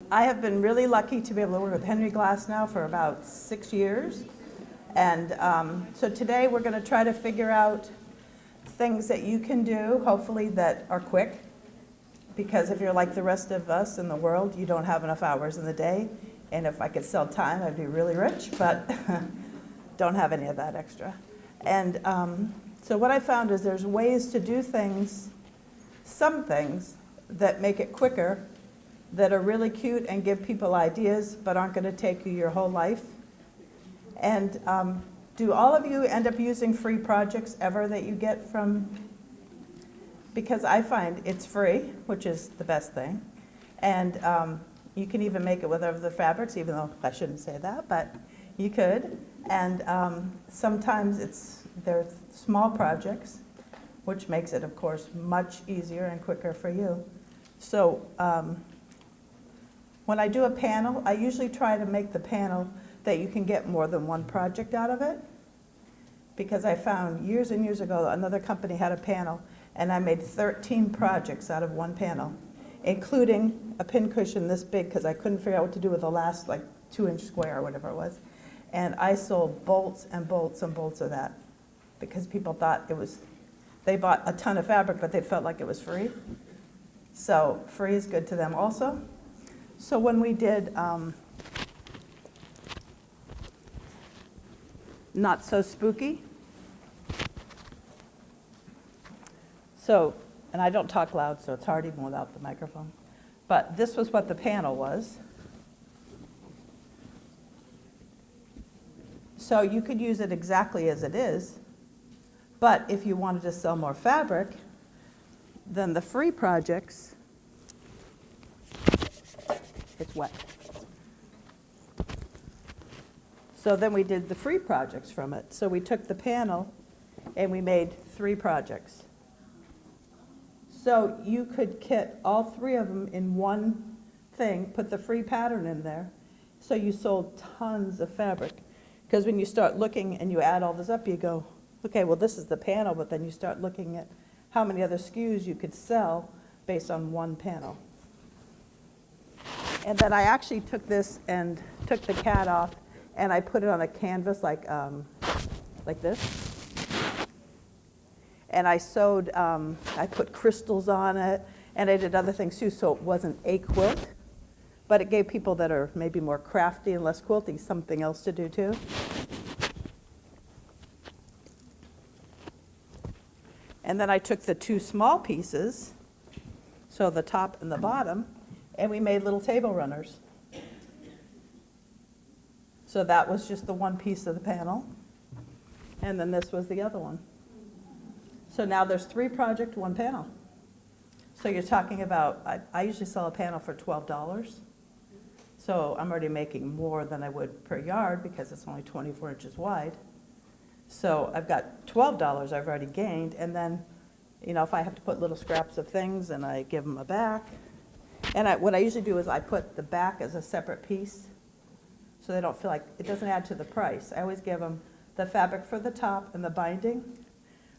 I have been really lucky to be able to work with Henry Glass now for about 6 years. And so today we're going to try to figure out things that you can do, hopefully that are quick. Because if you're like the rest of us in the world, you don't have enough hours in the day. And if I could sell time, I'd be really rich, but don't have any of that extra. And so what I found is there's ways to do things, some things, that make it quicker, that are really cute and give people ideas, but aren't going to take you your whole life. And do all of you end up using free projects ever that you get from? Because I find it's free, which is the best thing. And you can even make it with other fabrics, even though I shouldn't say that, but you could. And sometimes they're small projects, which makes it, of course, much easier and quicker for you. So when I do a panel, I usually try to make the panel that you can get more than one project out of it. Because I found years and years ago, another company had a panel, and I made 13 projects out of one panel, including a pincushion this big, because I couldn't figure out what to do with the last, like, 2-inch square or whatever it was. And I sold bolts and bolts and bolts of that, because people thought they bought a ton of fabric, but they felt like it was free. So free is good to them also. So when we did Not So Spooky, so, and I don't talk loud, so it's hard even without the microphone, but this was what the panel was. So you could use it exactly as it is, but if you wanted to sell more fabric, then the free projects, it's wet. So then we did the free projects from it. So we took the panel and we made 3 projects. So you could kit all 3 of them in one thing, put the free pattern in there, so you sold tons of fabric. Because when you start looking and you add all this up, you go, okay, well this is the panel, but then you start looking at how many other SKUs you could sell based on one panel. And then I actually took this and took the cat off, and I put it on a canvas like this. And I sewed, I put crystals on it, and I did other things too, so it wasn't a quilt, but it gave people that are maybe more crafty and less quilty something else to do too. And then I took the 2 small pieces, so the top and the bottom, and we made little table runners. So that was just the one piece of the panel, and then this was the other one. So now there's 3 projects, 1 panel. So you're talking about, I usually sell a panel for $12. So I'm already making more than I would per yard because it's only 24 inches wide. So I've got $12 I've already gained, and then, you know, if I have to put little scraps of things and I give them a back. And what I usually do is I put the back as a separate piece so they don't feel like, it doesn't add to the price. I always give them the fabric for the top and the binding,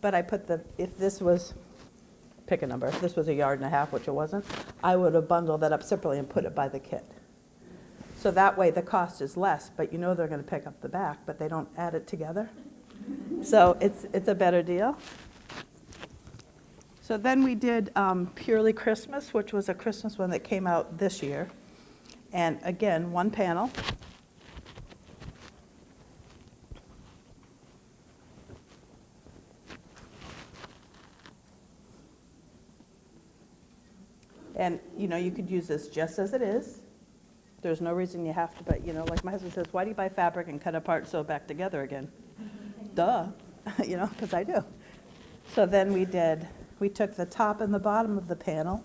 but I put if this was, pick a number, if this was 1.5 yards, which it wasn't, I would have bundled that up separately and put it by the kit. So that way the cost is less, but you know they're going to pick up the back, but they don't add it together. So it's a better deal. So then we did Purely Christmas, which was a Christmas one that came out this year. And again, 1 panel. And you know, you could use this just as it is. There's no reason you have to, but you know, like my husband says, why do you buy fabric and cut apart and sew it back together again? Duh, you know, because I do. So then we took the top and the bottom of the panel,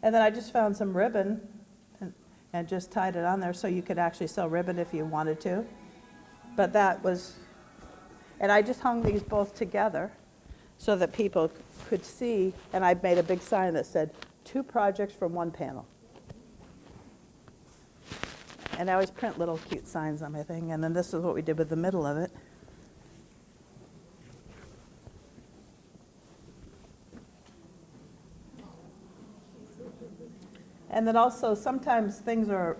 and then I just found some ribbon and just tied it on there so you could actually sell ribbon if you wanted to. But that was, and I just hung these both together so that people could see, and I made a big sign that said, 2 projects from 1 panel. And I always print little cute signs on my thing, and then this is what we did with the middle of it. And then also, sometimes things are,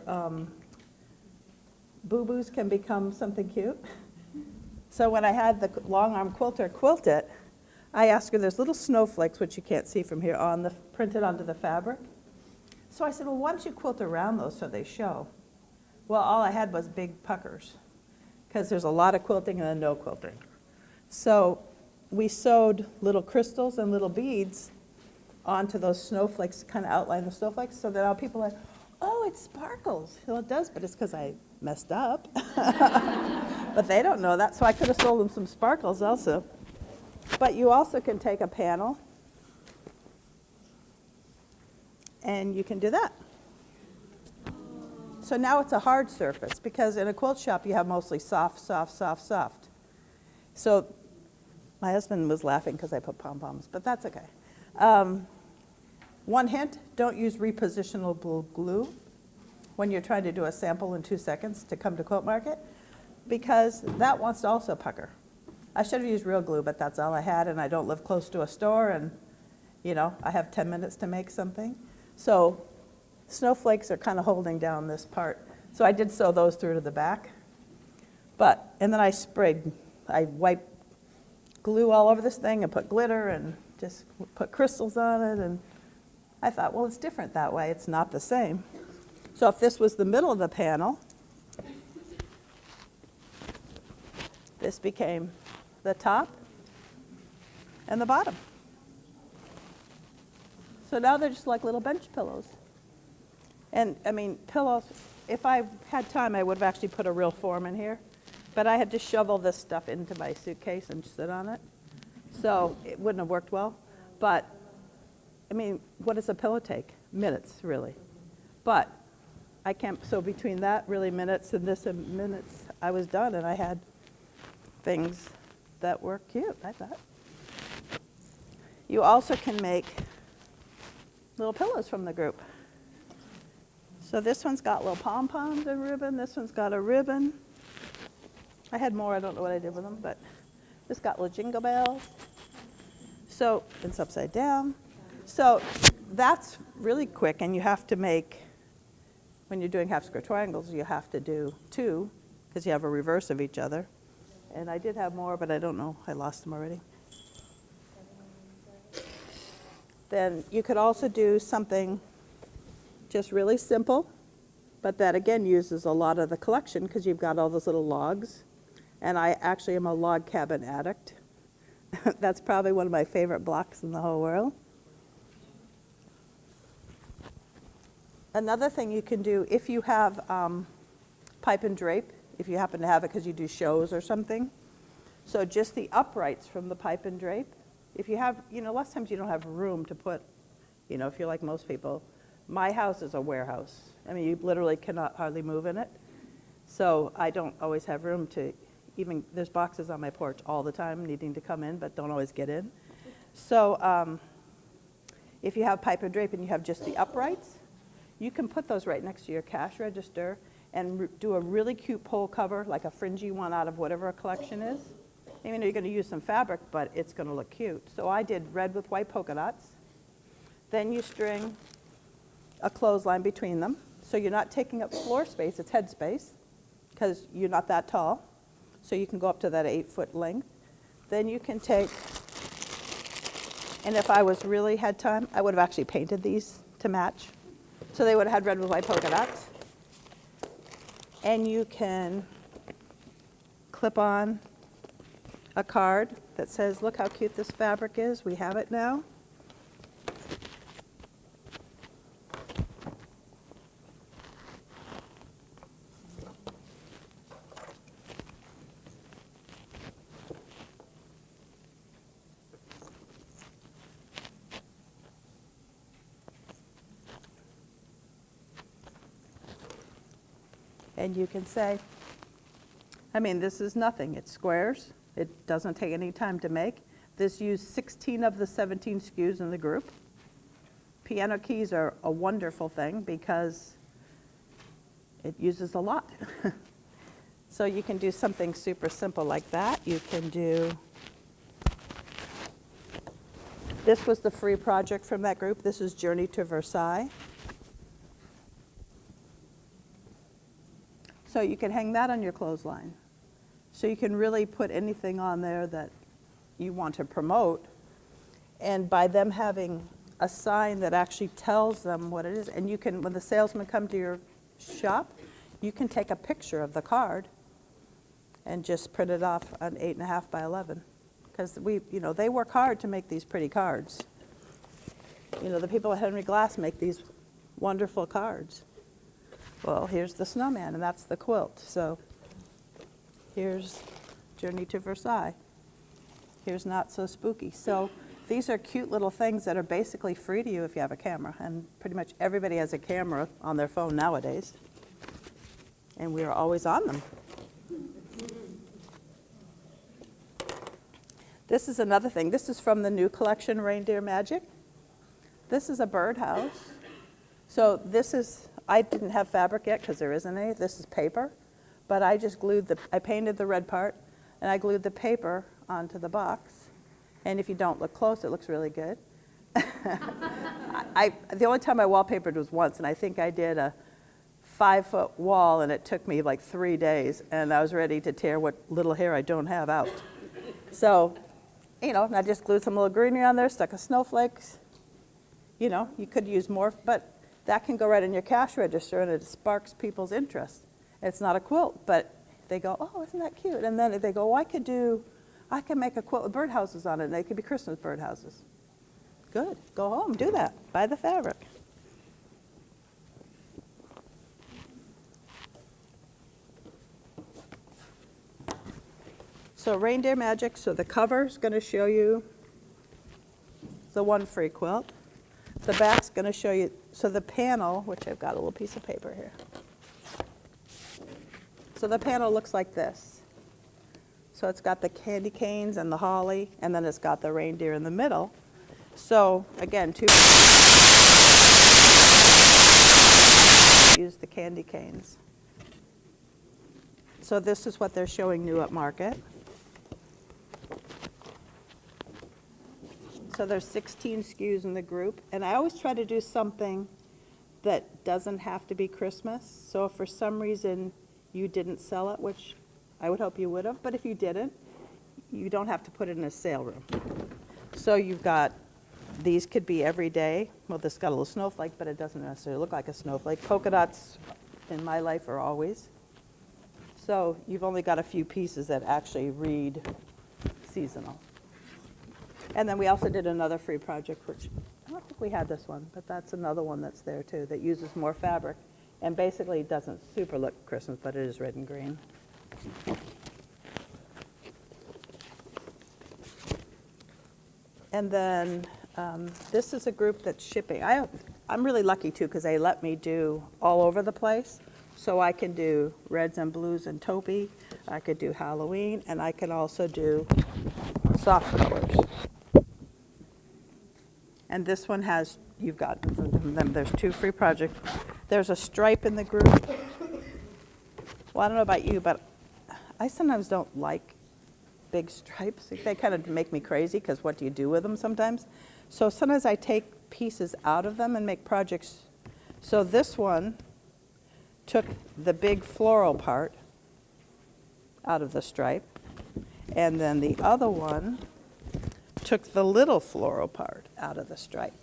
boo-boos can become something cute. So when I had the long arm quilter quilt it, I asked her, there's little snowflakes, which you can't see from here, printed onto the fabric. So I said, well, why don't you quilt around those so they show? Well, all I had was big puckers, because there's a lot of quilting and then no quilting. So we sewed little crystals and little beads onto those snowflakes to kind of outline the snowflakes, so that all people are like, oh, it sparkles. Well, it does, but it's because I messed up. But they don't know that, so I could have sold them some sparkles also. But you also can take a panel, and you can do that. So now it's a hard surface, because in a quilt shop you have mostly soft, soft, soft, soft. So my husband was laughing because I put pom-poms, but that's okay. One hint, don't use repositionable glue when you're trying to do a sample in 2 seconds to come to Quilt Market, because that wants to also pucker. I should have used real glue, but that's all I had, and I don't live close to a store, and I have 10 minutes to make something. So snowflakes are kind of holding down this part. So I did sew those through to the back. And then I wiped glue all over this thing and put glitter and just put crystals on it. And I thought, well, it's different that way. It's not the same. So if this was the middle of the panel, this became the top and the bottom. So now they're just like little bench pillows. And I mean, pillows, if I had time, I would have actually put a real form in here. But I had to shovel this stuff into my suitcase and sit on it. So it wouldn't have worked well. But, I mean, what does a pillow take? Minutes, really. But I can't, so between that, really minutes, and this in minutes, I was done, and I had things that were cute, I thought. You also can make little pillows from the group. So this one's got little pom-poms and ribbon. This one's got a ribbon. I had more, I don't know what I did with them, but this got little jingle bells. So it's upside down. So that's really quick, and you have to make, when you're doing half square triangles, you have to do 2, because you have a reverse of each other. And I did have more, but I don't know, I lost them already. Then you could also do something just really simple, but that again uses a lot of the collection, because you've got all those little logs. And I actually am a log cabin addict. That's probably one of my favorite blocks in the whole world. Another thing you can do, if you have pipe and drape, if you happen to have it because you do shows or something. So just the uprights from the pipe and drape. If you have, lots of times you don't have room to put, if you're like most people. My house is a warehouse. I mean, you literally cannot hardly move in it. So I don't always have room to there's boxes on my porch all the time needing to come in, but don't always get in. So if you have pipe and drape and you have just the uprights, you can put those right next to your cash register and do a really cute pole cover, like a fringy one out of whatever a collection is. Even though you're going to use some fabric, but it's going to look cute. So I did red with white polka dots. Then you string a clothesline between them. So you're not taking up floor space, it's head space, because you're not that tall. So you can go up to that 8-foot length. Then you can take, and if I really had time, I would have actually painted these to match. So they would have had red with white polka dots. And you can clip on a card that says, look how cute this fabric is. We have it now. And you can say, this is nothing. It's squares. It doesn't take any time to make. This used 16 of the 17 SKUs in the group. Piano keys are a wonderful thing because it uses a lot. So you can do something super simple like that. You can do, this was the free project from that group. This is Journey to Versailles. So you can hang that on your clothesline. So you can really put anything on there that you want to promote. And by them having a sign that actually tells them what it is, and you can, when the salesmen come to your shop, you can take a picture of the card and just print it off on 8.5 by 11. Because they work hard to make these pretty cards. The people at Henry Glass make these wonderful cards. Well, here's the snowman, and that's the quilt. So here's Journey to Versailles. Here's Not So Spooky. So these are cute little things that are basically free to you if you have a camera. And pretty much everybody has a camera on their phone nowadays. And we are always on them. This is another thing. This is from the new collection, Reindeer Magic. This is a birdhouse. So this is, I didn't have fabric yet because there isn't any. This is paper. But I just I painted the red part, and I glued the paper onto the box. And if you don't look close, it looks really good. The only time I wallpapered was once, and I think I did a 5-foot wall, and it took me like 3 days, and I was ready to tear what little hair I don't have out. So, I just glued some little greenery on there, stuck a snowflakes. You could use more, but that can go right in your cash register, and it sparks people's interest. It's not a quilt, but they go, oh, isn't that cute? And then they go, I can make a quilt with birdhouses on it, and they could be Christmas birdhouses. Good, go home, do that, buy the fabric. So Reindeer Magic, so the cover's going to show you the one free quilt. The back's going to show you, so the panel, which I've got a little piece of paper here. So the panel looks like this. So it's got the candy canes and the holly, and then it's got the reindeer in the middle. So again, use the candy canes. So this is what they're showing new at market. So there's 16 SKUs in the group, and I always try to do something that doesn't have to be Christmas. So if for some reason you didn't sell it, which I would hope you would have, but if you didn't, you don't have to put it in a sale room. So you've got, these could be every day. Well, this got a little snowflake, but it doesn't necessarily look like a snowflake. Polka dots in my life are always. So you've only got a few pieces that actually read seasonal. And then we also did another free project, which I don't think we had this one, but that's another one that's there too, that uses more fabric. And basically it doesn't super look Christmas, but it is red and green. And then this is a group that's shipping. I'm really lucky too, because they let me do all over the place. So I can do reds and blues and taupey. I could do Halloween, and I can also do soft colors. And this one has, you've got them, there's 2 free projects. There's a stripe in the group. Well, I don't know about you, but I sometimes don't like big stripes. They kind of make me crazy, because what do you do with them sometimes? So sometimes I take pieces out of them and make projects. So this one took the big floral part out of the stripe, and then the other one took the little floral part out of the stripe.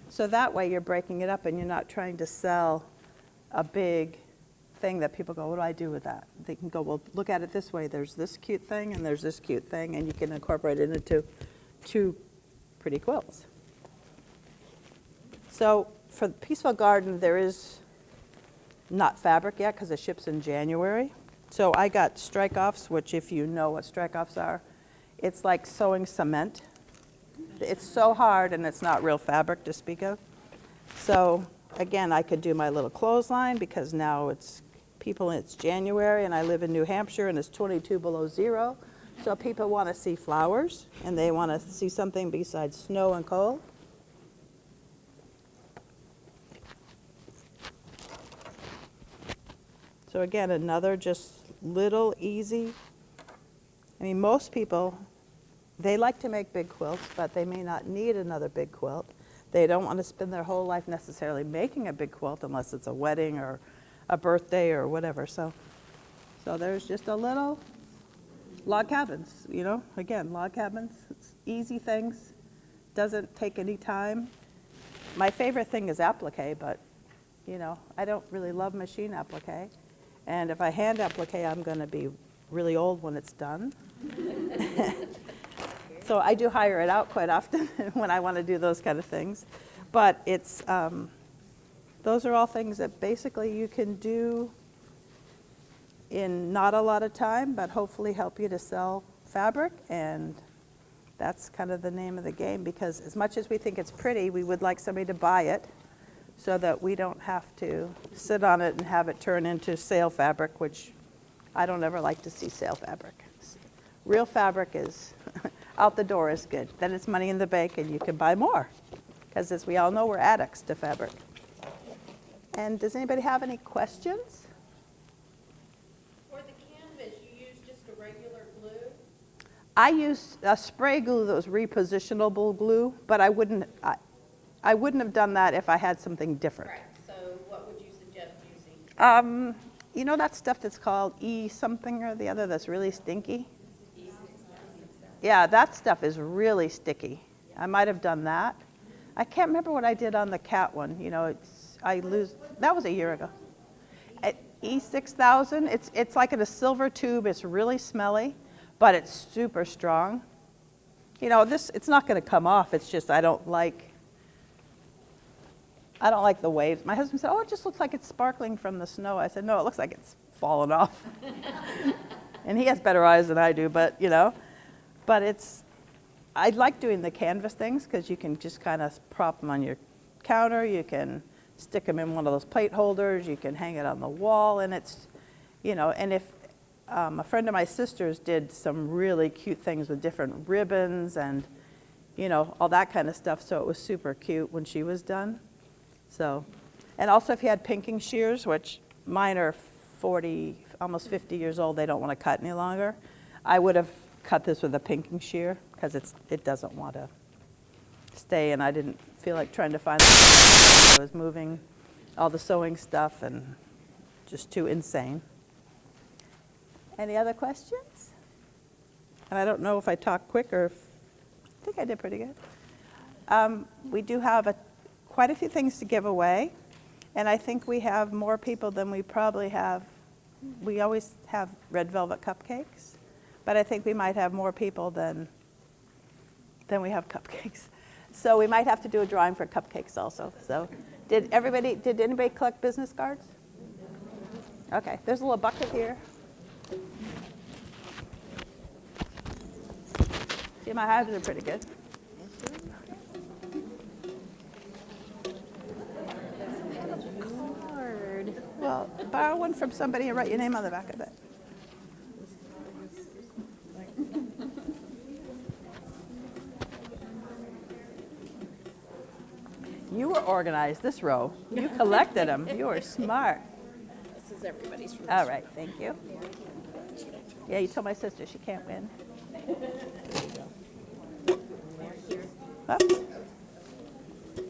So that way you're breaking it up, and you're not trying to sell a big thing that people go, what do I do with that? They can go, well, look at it this way. There's this cute thing, and there's this cute thing, and you can incorporate it into 2 pretty quilts. So for the Peaceful Garden, there is not fabric yet, because it ships in January. So I got strike-offs, which if you know what strike-offs are, it's like sewing cement. It's so hard, and it's not real fabric to speak of. So again, I could do my little clothesline, because now it's January, and I live in New Hampshire, and it's 22 below zero. So people want to see flowers, and they want to see something besides snow and cold. So again, another just little easy. I mean, most people, they like to make big quilts, but they may not need another big quilt. They don't want to spend their whole life necessarily making a big quilt unless it's a wedding or a birthday or whatever. So So there's just a little log cabins, you know, again, log cabins, it's easy things, doesn't take any time. My favorite thing is applique, but, you know, I don't really love machine applique. And if I hand applique, I'm going to be really old when it's done. So I do hire it out quite often when I want to do those kind of things. But it's, those are all things that basically you can do in not a lot of time, but hopefully help you to sell fabric. And that's kind of the name of the game, because as much as we think it's pretty, we would like somebody to buy it so that we don't have to sit on it and have it turn into sale fabric, which I don't ever like to see sale fabric. Real fabric is out the door is good. Then it's money in the bank and you can buy more. Because as we all know, we're addicts to fabric. And does anybody have any questions? For the canvas, you use just a regular glue? I use a spray glue that was repositionable glue, but I wouldn't have done that if I had something different. Right, so what would you suggest using? You know that stuff that's called E something or the other that's really stinky? Yeah, that stuff is really sticky. I might have done that. I can't remember what I did on the cat one. You know, that was a year ago. At E6000, it's like in a silver tube. It's really smelly, but it's super strong. You know, it's not going to come off. It's just I don't like the waves. My husband said, "Oh, it just looks like it's sparkling from the snow." I said, "No, it looks like it's fallen off." And he has better eyes than I do, but you know. But I like doing the canvas things because you can just kind of prop them on your counter. You can stick them in one of those plate holders. You can hang it on the wall, and it's, you know. And if a friend of my sister's did some really cute things with different ribbons and, you know, all that kind of stuff. So it was super cute when she was done. So, and also if you had pinking shears, which mine are 40, almost 50 years old, they don't want to cut any longer. I would have cut this with a pinking shear because it doesn't want to stay, and I didn't feel like trying to find I was moving all the sewing stuff and just too insane. Any other questions? And I don't know if I talked quick or I think I did pretty good. We do have quite a few things to give away, and I think we have more people than we probably have. We always have red velvet cupcakes, but I think we might have more people than we have cupcakes. So we might have to do a drawing for cupcakes also. So did anybody collect business cards? Okay, there's a little bucket here. See, my hives are pretty good. Well, borrow one from somebody and write your name on the back of it. You were organized this row. You collected them. You were smart. This is everybody's from All right, thank you. Yeah, you told my sister she can't win. Oops.